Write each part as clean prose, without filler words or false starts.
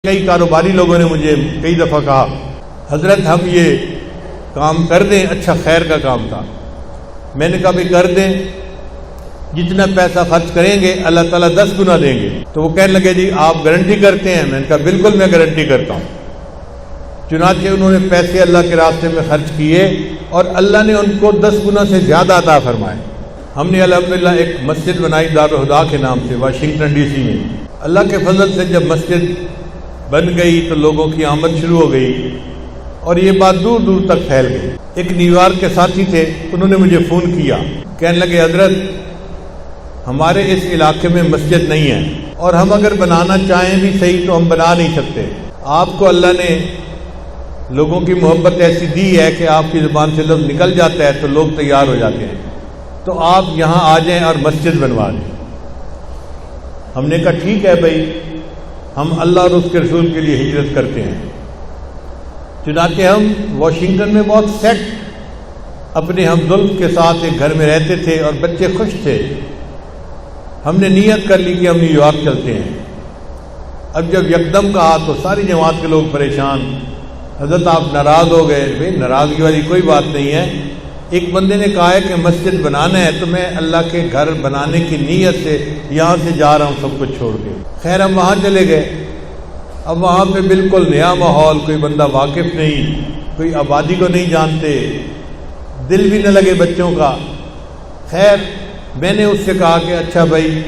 کئی کاروباری لوگوں نے مجھے کئی دفعہ کہا حضرت ہم یہ کام کر دیں، اچھا خیر کا کام تھا۔ میں نے کہا بھی کر دیں، جتنا پیسہ خرچ کریں گے اللہ تعالیٰ 10 گنا دیں گے۔ تو وہ کہنے لگے جی آپ گارنٹی کرتے ہیں؟ میں نے کہا بالکل میں گارنٹی کرتا ہوں۔ چنانچہ انہوں نے پیسے اللہ کے راستے میں خرچ کیے اور اللہ نے ان کو 10 گنا سے زیادہ عطا فرمائے۔ ہم نے الحمدللہ ایک مسجد بنائی دارالہدا کے نام سے واشنگٹن ڈی سی میں۔ اللہ کے فضل سے جب مسجد بن گئی تو لوگوں کی آمد شروع ہو گئی اور یہ بات دور دور تک پھیل گئی۔ ایک نیو یارک کے ساتھی تھے، انہوں نے مجھے فون کیا، کہنے لگے حضرت ہمارے اس علاقے میں مسجد نہیں ہے اور ہم اگر بنانا چاہیں بھی صحیح تو ہم بنا نہیں سکتے۔ آپ کو اللہ نے لوگوں کی محبت ایسی دی ہے کہ آپ کی زبان سے لفظ نکل جاتا ہے تو لوگ تیار ہو جاتے ہیں، تو آپ یہاں آ جائیں اور مسجد بنوا دیں۔ ہم نے کہا ٹھیک ہے بھائی، ہم اللہ اور اس کے رسول کے لیے ہجرت کرتے ہیں۔ چنانچہ ہم واشنگٹن میں بہت سیٹ اپنے ہمدلف کے ساتھ ایک گھر میں رہتے تھے اور بچے خوش تھے۔ ہم نے نیت کر لی کہ ہم نیو یارک چلتے ہیں۔ اب جب یکدم کہا تو ساری جماعت کے لوگ پریشان، حضرت آپ ناراض ہو گئے۔ بھائی ناراضگی والی کوئی بات نہیں ہے، ایک بندے نے کہا ہے کہ مسجد بنانا ہے تو میں اللہ کے گھر بنانے کی نیت سے یہاں سے جا رہا ہوں سب کچھ چھوڑ کے۔ خیر ہم وہاں چلے گئے۔ اب وہاں پہ بالکل نیا ماحول، کوئی بندہ واقف نہیں، کوئی آبادی کو نہیں جانتے، دل بھی نہ لگے بچوں کا۔ خیر میں نے اس سے کہا کہ اچھا بھائی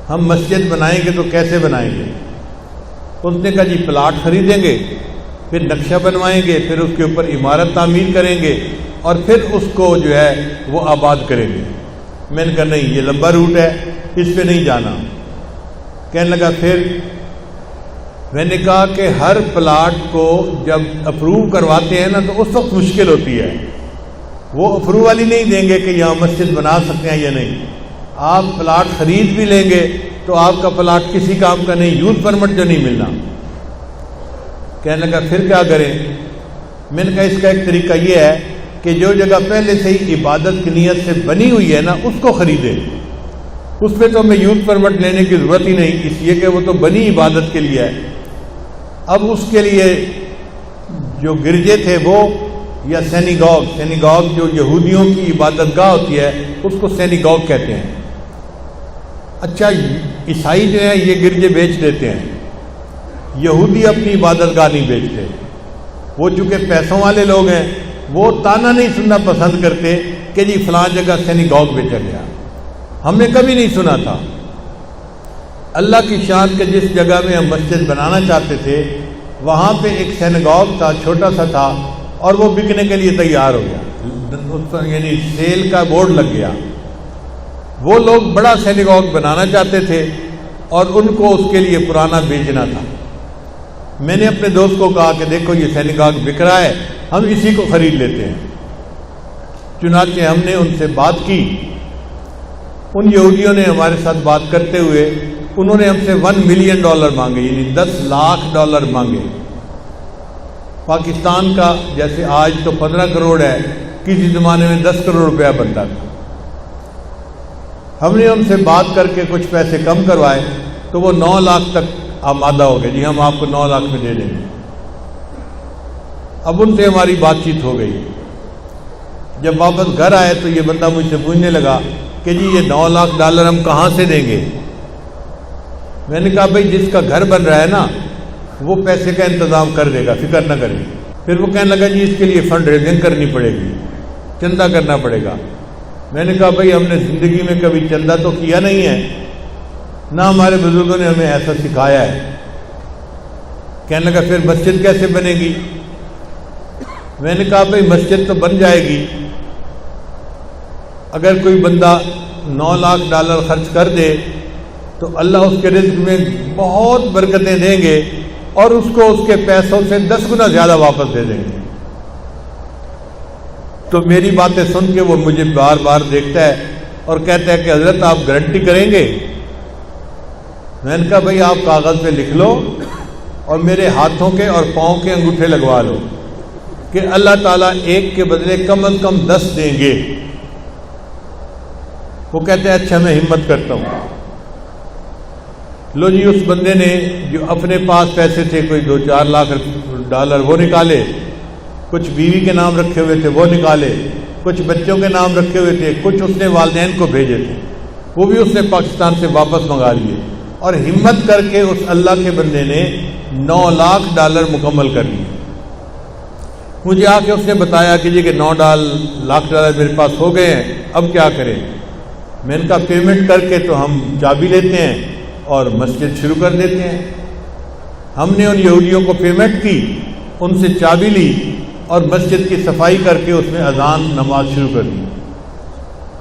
ہم مسجد بنائیں گے تو کیسے بنائیں گے؟ اس نے کہا جی پلاٹ خریدیں گے، پھر نقشہ بنوائیں گے، پھر اس کے اوپر عمارت تعمیر کریں گے اور پھر اس کو جو ہے وہ آباد کریں گے۔ میں نے کہا نہیں یہ لمبا روٹ ہے، اس پہ نہیں جانا۔ کہنے لگا پھر؟ میں نے کہا کہ ہر پلاٹ کو جب اپروو کرواتے ہیں نا تو اس وقت مشکل ہوتی ہے، وہ اپروول ہی نہیں دیں گے کہ یہاں مسجد بنا سکتے ہیں یا نہیں۔ آپ پلاٹ خرید بھی لیں گے تو آپ کا پلاٹ کسی کام کا نہیں، یوز پرمٹ جو نہیں ملنا۔ کہنے لگا پھر کیا کریں؟ میں نے کہا اس کا ایک طریقہ یہ ہے کہ جو جگہ پہلے سے ہی عبادت کی نیت سے بنی ہوئی ہے نا اس کو خریدیں، اس پہ تو ہمیں یوز پرمٹ لینے کی ضرورت ہی نہیں، اس لیے کہ وہ تو بنی عبادت کے لیے ہے۔ اب اس کے لیے جو گرجے تھے وہ یا سینیگاگ جو یہودیوں کی عبادت گاہ ہوتی ہے اس کو سینیگاگ کہتے ہیں۔ اچھا عیسائی جو ہیں یہ گرجے بیچ دیتے ہیں، یہودی اپنی عبادت گاہ نہیں بیچتے۔ وہ چونکہ پیسوں والے لوگ ہیں وہ تانا نہیں سننا پسند کرتے کہ جی فلاں جگہ سینیگاگ بیچا گیا، ہم نے کبھی نہیں سنا تھا۔ اللہ کی شان کہ جس جگہ میں ہم مسجد بنانا چاہتے تھے وہاں پہ ایک سینیگاگ تھا، چھوٹا سا تھا، اور وہ بکنے کے لیے تیار ہو گیا، یعنی سیل کا بورڈ لگ گیا۔ وہ لوگ بڑا سینیگاگ بنانا چاہتے تھے اور ان کو اس کے لیے پرانا بیچنا تھا۔ میں نے اپنے دوست کو کہا کہ دیکھو یہ سینیگاگ بک رہا ہے، ہم اسی کو خرید لیتے ہیں۔ چنانچہ ہم نے ان سے بات کی، ان یہودیوں نے ہمارے ساتھ بات کرتے ہوئے انہوں نے ہم سے $1 ملین مانگے، یعنی $10 لاکھ مانگے۔ پاکستان کا جیسے آج تو 15 کروڑ ہے، کسی زمانے میں 10 کروڑ روپیہ بنتا تھا۔ ہم نے ان سے بات کر کے کچھ پیسے کم کروائے تو وہ 9 لاکھ تک آمادہ ہو گئے، جی ہم آپ کو 9 لاکھ میں دے دیں گے۔ اب ان سے ہماری بات چیت ہو گئی۔ جب واپس گھر آئے تو یہ بندہ مجھ سے پوچھنے لگا کہ جی یہ $9 لاکھ ہم کہاں سے دیں گے؟ میں نے کہا بھائی جس کا گھر بن رہا ہے نا وہ پیسے کا انتظام کر دے گا، فکر نہ کریں۔ پھر وہ کہنے لگا جی اس کے لیے فنڈ ریزنگ کرنی پڑے گی، چندہ کرنا پڑے گا۔ میں نے کہا بھائی ہم نے زندگی میں کبھی چندہ تو کیا نہیں ہے، نہ ہمارے بزرگوں نے ہمیں ایسا سکھایا ہے۔ کہنے لگا پھر مسجد کیسے بنے گی؟ میں نے کہا بھائی مسجد تو بن جائے گی اگر کوئی بندہ $9 لاکھ خرچ کر دے تو اللہ اس کے رزق میں بہت برکتیں دیں گے اور اس کو اس کے پیسوں سے 10 گنا زیادہ واپس دے دیں گے۔ تو میری باتیں سن کے وہ مجھے بار بار دیکھتا ہے اور کہتا ہے کہ حضرت آپ گارنٹی کریں گے؟ میں نے کہا بھائی آپ کاغذ پہ لکھ لو اور میرے ہاتھوں کے اور پاؤں کے انگوٹھے لگوا لو کہ اللہ تعالیٰ ایک کے بدلے کم از کم 10 دیں گے۔ وہ کہتے ہیں اچھا میں ہمت کرتا ہوں۔ لو جی اس بندے نے جو اپنے پاس پیسے تھے کوئی 2-4 لاکھ ڈالر وہ نکالے، کچھ بیوی کے نام رکھے ہوئے تھے وہ نکالے، کچھ بچوں کے نام رکھے ہوئے تھے، کچھ اس نے والدین کو بھیجے تھے، وہ بھی اس نے پاکستان سے واپس منگا لیے، اور ہمت کر کے اس اللہ کے بندے نے 9 لاکھ ڈالر مکمل کر لیے۔ مجھے آ کے اس نے بتایا کہ جی کہ 9 لاکھ ڈالر میرے پاس ہو گئے ہیں، اب کیا کریں؟ میں نے کہا پیمنٹ کر کے تو ہم چابی لیتے ہیں اور مسجد شروع کر دیتے ہیں۔ ہم نے ان یہودیوں کو پیمنٹ کی، ان سے چابی لی اور مسجد کی صفائی کر کے اس میں اذان نماز شروع کر دی۔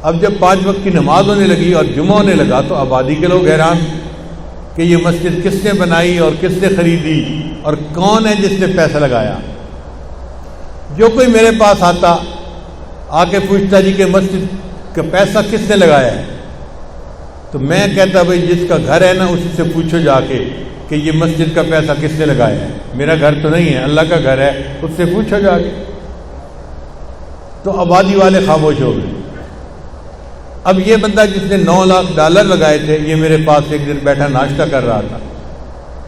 اب جب 5 وقت کی نماز ہونے لگی اور جمعہ ہونے لگا تو آبادی کے لوگ حیران کہ یہ مسجد کس نے بنائی اور کس نے خریدی اور کون ہے جس نے پیسہ لگایا۔ جو کوئی میرے پاس آتا آ کے پوچھتا جی کہ مسجد کا پیسہ کس نے لگایا ہے، تو میں کہتا بھائی جس کا گھر ہے نا اسی سے پوچھو جا کے کہ یہ مسجد کا پیسہ کس نے لگایا ہے، میرا گھر تو نہیں ہے، اللہ کا گھر ہے، اس سے پوچھو جا کے۔ تو آبادی والے خاموش ہو گئے۔ اب یہ بندہ جس نے 9 لاکھ ڈالر لگائے تھے یہ میرے پاس ایک دن بیٹھا ناشتہ کر رہا تھا،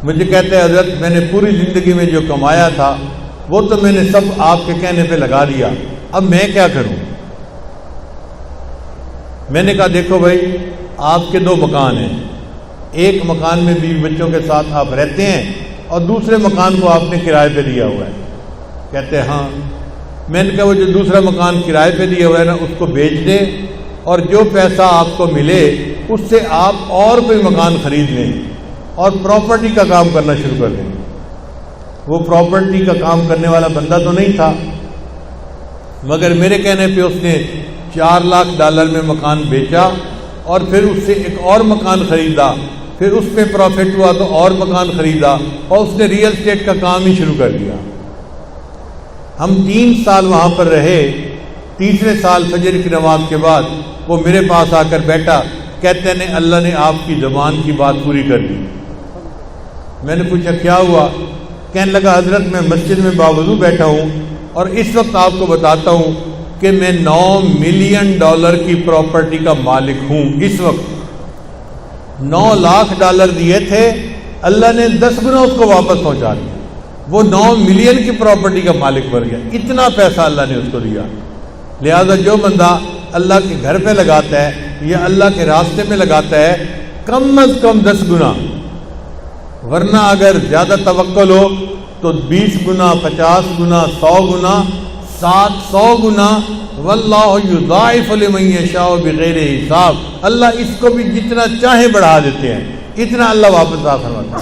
مجھے کہتے ہیں حضرت میں نے پوری زندگی میں جو کمایا تھا وہ تو میں نے سب آپ کے کہنے پہ لگا دیا، اب میں کیا کروں؟ میں نے کہا دیکھو بھائی آپ کے 2 مکان ہیں، ایک مکان میں بیوی بچوں کے ساتھ آپ رہتے ہیں اور دوسرے مکان کو آپ نے کرائے پہ دیا ہوا ہے۔ کہتے ہیں ہاں۔ میں نے کہا وہ جو دوسرا مکان کرائے پہ دیا ہوا ہے نا اس کو بیچ دیں اور جو پیسہ آپ کو ملے اس سے آپ اور کوئی مکان خرید لیں اور پراپرٹی کا کام کرنا شروع کر دیں۔ وہ پراپرٹی کا کام کرنے والا بندہ تو نہیں تھا، مگر میرے کہنے پہ اس نے 4 لاکھ ڈالر میں مکان بیچا اور پھر اس سے ایک اور مکان خریدا، پھر اس پہ پروفٹ ہوا تو اور مکان خریدا اور اس نے ریئل اسٹیٹ کا کام ہی شروع کر دیا۔ ہم 3 سال وہاں پر رہے، تیسرے سال فجر کی نماز کے بعد وہ میرے پاس آ کر بیٹھا، کہتے ہیں اللہ نے آپ کی زبان کی بات پوری کر دی۔ میں نے پوچھا کیا ہوا؟ کہنے لگا حضرت میں مسجد میں باوضو بیٹھا ہوں اور اس وقت آپ کو بتاتا ہوں کہ میں 9 ملین ڈالر کی پراپرٹی کا مالک ہوں۔ اس وقت 9 لاکھ ڈالر دیے تھے، اللہ نے 10 گنا اس کو واپس پہنچا دیا، وہ 9 ملین کی پراپرٹی کا مالک بن گیا۔ اتنا پیسہ اللہ نے اس کو دیا۔ لہذا جو بندہ اللہ کے گھر پہ لگاتا ہے یا اللہ کے راستے میں لگاتا ہے کم از کم 10 گنا، ورنہ اگر زیادہ توکل ہو تو 20 گنا، 50 گنا، 100 گنا، 700 گنا، واللہ یضاعف لمن یشاء بغیر حساب۔ اللہ اس کو بھی جتنا چاہے بڑھا دیتے ہیں، اتنا اللہ واپس عطا فرماتا ہے۔